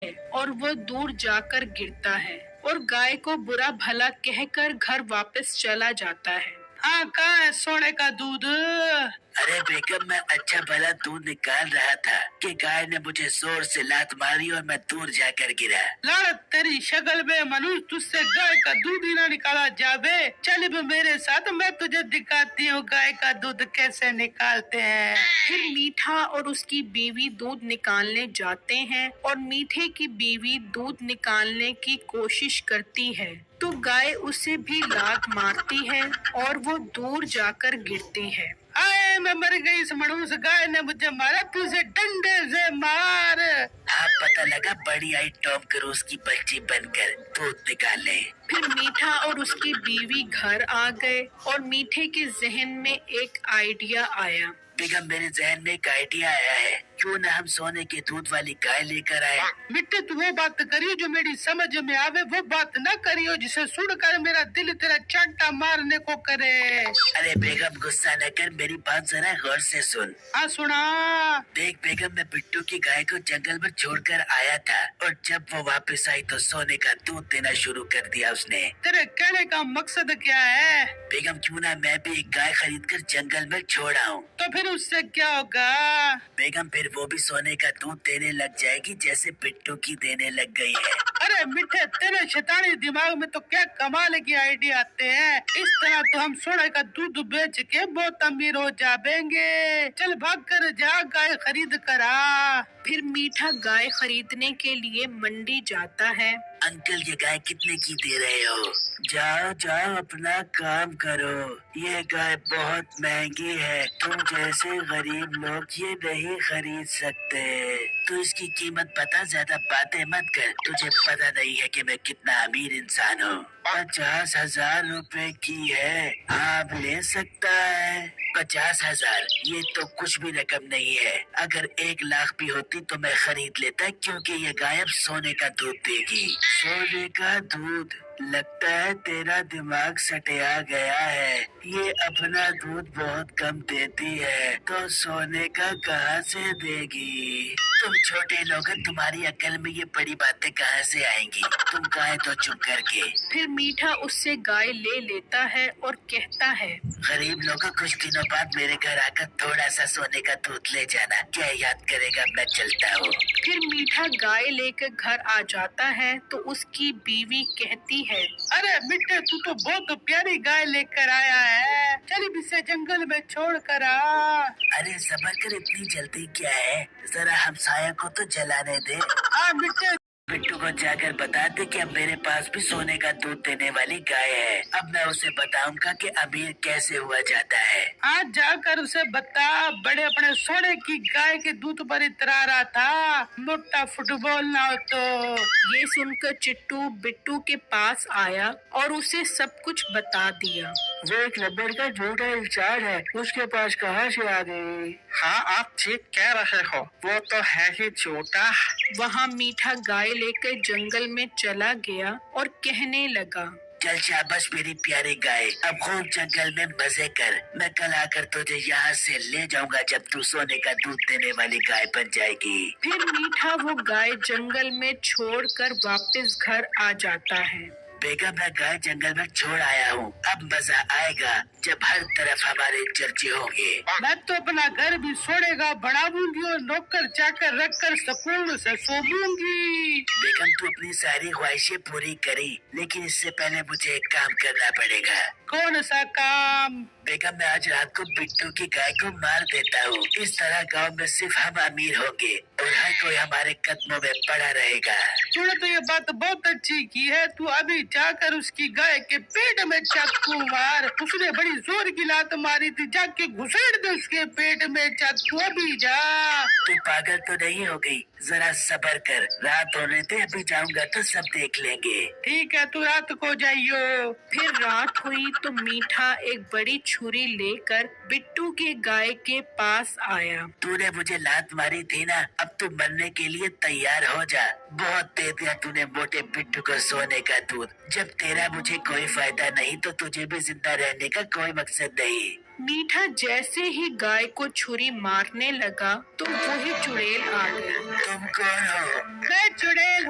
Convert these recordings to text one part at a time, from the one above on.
और वो दूर जाकर गिरता है और गाय को बुरा भला कहकर घर वापस चला जाता है। हाँ, कहाँ है सोने का दूध? अरे बेगम, मैं अच्छा भला दूध निकाल रहा था कि गाय ने मुझे जोर से लात मारी और मैं दूर जाकर गिरा। लानत तेरी शक्ल में मनुष्य, तुझसे गाय का दूध ही ना निकाला जावे। चल अब मेरे साथ, मैं तुझे दिखाती हूँ गाय का दूध कैसे निकालते हैं। फिर मीठा और उसकी बीवी दूध निकालने जाते हैं और मीठे की बीवी दूध निकालने की कोशिश करती है तो गाय उसे भी लात मारती है और वो दूर जाकर गिरती है। आए, मैं मर गई, इस मनुष्य गाय ने मुझे मारा, तुझे डंडे से मार। हाँ, पता लगा बड़ी आई टॉम क्रूज की बच्ची बनकर दूध निकाले। फिर मीठा और उसकी बीवी घर आ गए और मीठे के जहन में एक आइडिया आया। बेगम, मेरे जहन में एक आइडिया आया है, क्यों न हम सोने के दूध वाली गाय लेकर आए। मिट्टी, तू वो बात करियो जो मेरी समझ में आवे, वो बात न करियो जिसे सुनकर मेरा दिल तेरा चांटा मारने को करे। अरे बेगम, गुस्सा न कर, मेरी बात जरा गौर से सुन। हाँ, सुना। देख बेगम, मैं बिट्टू की गाय को जंगल में छोड़कर आया था और जब वो वापस आई तो सोने का दूध देना शुरू कर दिया उसने। तेरे कहने का मकसद क्या है? बेगम, क्यों ना मैं भी एक गाय खरीद कर जंगल में छोड़ आऊं। तो फिर उससे क्या होगा? बेगम, फिर वो भी सोने का दूध देने लग जाएगी जैसे बिट्टू की देने लग गई है। अरे मिठे, तेरे शैतानी दिमाग में तो क्या कमाल के आइडिया आते हैं। इस तरह तो हम सोने का दूध बेच के बहुत अमीर हो जाएंगे। चल भाग कर जा, गाय खरीद कर आ। फिर मीठा गाय खरीदने के लिए मंडी जाता है। अंकल, ये गाय कितने की दे रहे हो? जाओ जाओ, अपना काम करो, ये गाय बहुत महंगी है, तुम जैसे गरीब लोग ये नहीं खरीद सकते। तो इसकी कीमत बता, ज्यादा बातें मत कर, तुझे पता नहीं है कि मैं कितना अमीर इंसान हूँ। 50,000 रुपए की है, आप ले सकता है। 50,000? ये तो कुछ भी रकम नहीं है। अगर 1 लाख भी होती तो मैं खरीद लेता, क्योंकि ये गाय अब सोने का दूध देगी। सोने का दूध? लगता है तेरा दिमाग सटिया गया है, ये अपना दूध बहुत कम देती है तो सोने का कहाँ से देगी? तुम छोटे लोग, तुम्हारी अकल में ये बड़ी बातें कहाँ से आएंगी? तुम गाय तो चुप करके। फिर मीठा उससे गाय ले लेता है और कहता है, गरीब लोगों, कुछ दिनों बाद मेरे घर आकर थोड़ा सा सोने का दूध ले जाना, क्या याद करेगा? मैं चलता हूँ। फिर मीठा गाय लेकर घर आ जाता है तो उसकी बीवी कहती है, अरे मिठे, तू तो बहुत प्यारी गाय लेकर आया है, चल इसे जंगल में छोड़ कर आ। अरे सबर कर, इतनी जल्दी क्या है, जरा हमसाया को तो जलाने दे। हाँ मिठे, बिट्टू को जाकर बता दे कि अब मेरे पास भी सोने का दूध देने वाली गाय है। अब मैं उसे बताऊंगा कि अमीर कैसे हुआ जाता है। आज जाकर उसे बता, बड़े अपने सोने की गाय के दूध पर इतरा रहा था, मोटा फुटबॉल ना हो तो। ये सुनकर चिट्टू बिट्टू के पास आया और उसे सब कुछ बता दिया। वो एक रबड़ का छोटा इंसान है, उसके पास कहाँ से आ गई? हाँ, आप ठीक कह रहे हो, वो तो है ही छोटा। वहाँ मीठा गाय लेकर जंगल में चला गया और कहने लगा, चल शाबाश मेरी प्यारी गाय, अब खूब जंगल में मजे कर। मैं कल आकर तुझे यहाँ से ले जाऊंगा जब तू सोने का दूध देने वाली गाय बन जाएगी। फिर मीठा वो गाय जंगल में छोड़कर वापस घर आ जाता है। बेगम, मैं गाय जंगल में छोड़ आया हूँ, अब मजा आएगा जब हर तरफ हमारे चर्चे होंगे। मैं तो अपना घर भी सोने का बनाऊंगी और नौकर चाकर रख कर सुकून से सोऊंगी। बेगम, तू अपनी सारी ख्वाहिशें पूरी करी, लेकिन इससे पहले मुझे एक काम करना पड़ेगा। कौन सा काम? बेगम, मैं आज रात को बिट्टू की गाय को मार देता हूँ, इस तरह गांव में सिर्फ हम अमीर होंगे और हर कोई हमारे कदमों में पड़ा रहेगा। तूने तो ये बात बहुत अच्छी की है, तू अभी जाकर उसकी गाय के पेट में चाकू मार। उसने बड़ी जोर की लात मारी थी, जाके घुसेड़ दे उसके पेट में चाकू, अभी जा। तू पागल तो नहीं हो गई? जरा सब्र कर, रात होने दे, अभी जाऊंगा तो सब देख लेंगे। ठीक है, तू रात को जाइयो। फिर रात हुई तो मीठा एक बड़ी छुरी लेकर बिट्टू के गाय के पास आया। तूने मुझे लात मारी थी ना, अब तू मरने के लिए तैयार हो जा। बहुत दे दिया तूने मोटे बिट्टू को सोने का दूध, जब तेरा मुझे कोई फायदा नहीं तो तुझे भी जिंदा रहने का कोई मकसद नहीं। मीठा जैसे ही गाय को छुरी मारने लगा तो वही चुड़ैल आ गया। तुम कौन हो? मैं चुड़ैल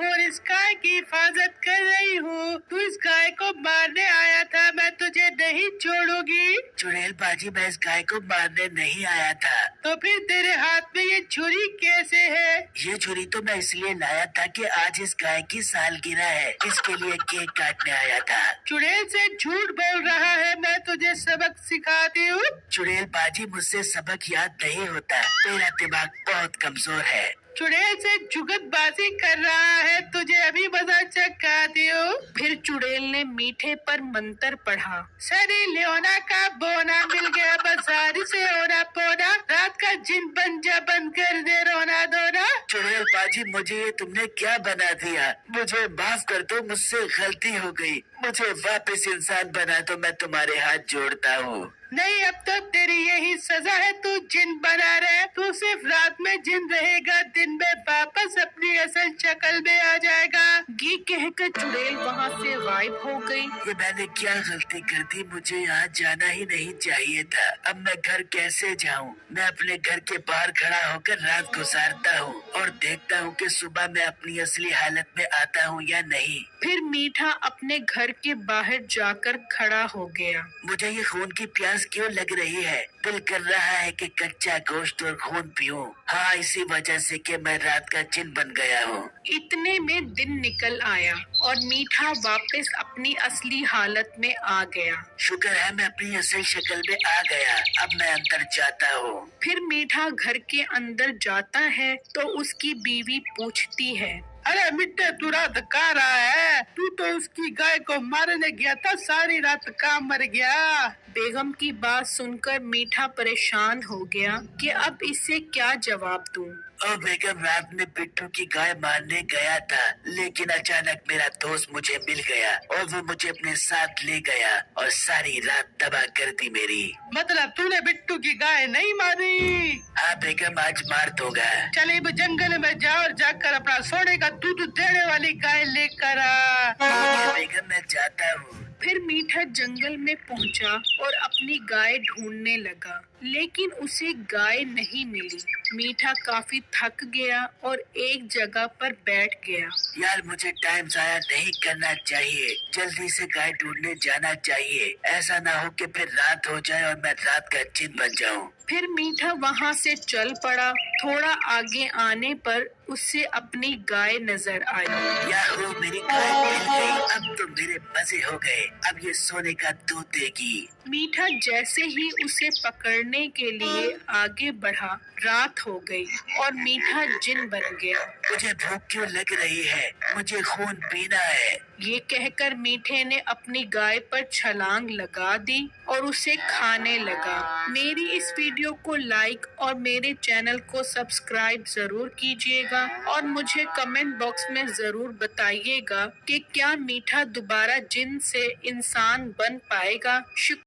गाय की हिफाजत कर रही हूँ। तू इस गाय को मारने आया था, मैं तुझे नहीं छोड़ूंगी। चुड़ैल बाजी, मैं इस गाय को मारने नहीं आया था। तो फिर तेरे हाथ में ये छुरी कैसे है? ये छुरी तो मैं इसलिए लाया था कि आज इस गाय की सालगिरह है, इसके लिए केक काटने आया था। चुड़ैल से झूठ बोल रहा है, मैं तुझे सबक सिखाती हूँ। चुड़ैल बाजी, मुझसे सबक याद नहीं होता, तेरा दिमाग बहुत कमजोर है। चुड़ैल से जुगतबाजी कर रहा है, तुझे अभी मजा चखाती हूँ। फिर चुड़ैल ने मीठे पर मंत्र पढ़ा। सनी लियोना का बोना मिल गया, बसारी से होना पोना, रात का जिन बन जा, बंद कर दे रोना धोना। चुड़ैल बाजी, मुझे ये तुमने क्या बना दिया? मुझे माफ कर दो, मुझसे गलती हो गई। मुझे वापस इंसान बना दो, मैं तुम्हारे हाथ जोड़ता हूँ। नहीं, अब तो तेरी यही सजा है, तू जिन बना रहे। तू सिर्फ रात में जिन रहेगा, दिन में वापस अपनी असल शक्ल में आ जाएगा। ये कहकर चुड़ैल वहाँ से गायब हो गई। ये मैंने क्या गलती कर दी? मुझे यहाँ जाना ही नहीं चाहिए था। अब मैं घर कैसे जाऊँ? मैं अपने घर के बाहर खड़ा होकर रात गुजारता हूँ और देखता हूँ कि सुबह मैं अपनी असली हालत में आता हूँ या नहीं। फिर मीठा अपने घर के बाहर जाकर खड़ा हो गया। मुझे ये खून की प्यास क्यों लग रही है? दिल कर रहा है कि कच्चा गोश्त और खून पीऊं। हाँ, इसी वजह से कि मैं रात का जिन बन गया हूँ। इतने में दिन निकल आया और मीठा वापस अपनी असली हालत में आ गया। शुक्र है मैं अपनी असल शक्ल में आ गया। अब मैं अंदर जाता हूँ। फिर मीठा घर के अंदर जाता है तो उसकी बीवी पूछती है, अरे मिट्टे, तू रात कहाँ रहा है? तू तो उसकी गाय को मारने गया था, सारी रात कहाँ मर गया? बेगम की बात सुनकर मीठा परेशान हो गया कि अब इससे क्या जवाब दूं। ओ बेगम, रात में पिट्टू की गाय मारने गया था, लेकिन अचानक मेरा दोस्त मुझे मिल गया और वो मुझे अपने साथ ले गया और सारी रात तबाह कर दी मेरी। मतलब तूने बिट्टू की गाय नहीं मारी? हाँ बेगम, आज मार दूंगा। चले अब जंगल में जाओ और जाकर अपना सोने का दूध देने वाली गाय लेकर आ। बेगम, मैं जाता हूँ। फिर मीठा जंगल में पहुंचा और अपनी गाय ढूंढने लगा, लेकिन उसे गाय नहीं मिली। मीठा काफी थक गया और एक जगह पर बैठ गया। यार, मुझे टाइम जाया नहीं करना चाहिए, जल्दी से गाय ढूंढने जाना चाहिए। ऐसा ना हो कि फिर रात हो जाए और मैं रात का जिन बन जाऊं। फिर मीठा वहाँ से चल पड़ा। थोड़ा आगे आने पर उससे अपनी गाय नजर आई। याहू, मेरी गाय मिल गई। अब तो मेरे मजे हो गए। अब ये सोने का दूध देगी। मीठा जैसे ही उसे पकड़ने के लिए आगे बढ़ा, रात हो गई और मीठा जिन बन गया। मुझे भूख क्यों लग रही है? मुझे खून पीना है। ये कहकर मीठे ने अपनी गाय पर छलांग लगा दी और उसे खाने लगा। मेरी इस वीडियो को लाइक और मेरे चैनल को सब्सक्राइब जरूर कीजिएगा और मुझे कमेंट बॉक्स में जरूर बताइएगा कि क्या मीठा दोबारा जिन से इंसान बन पाएगा।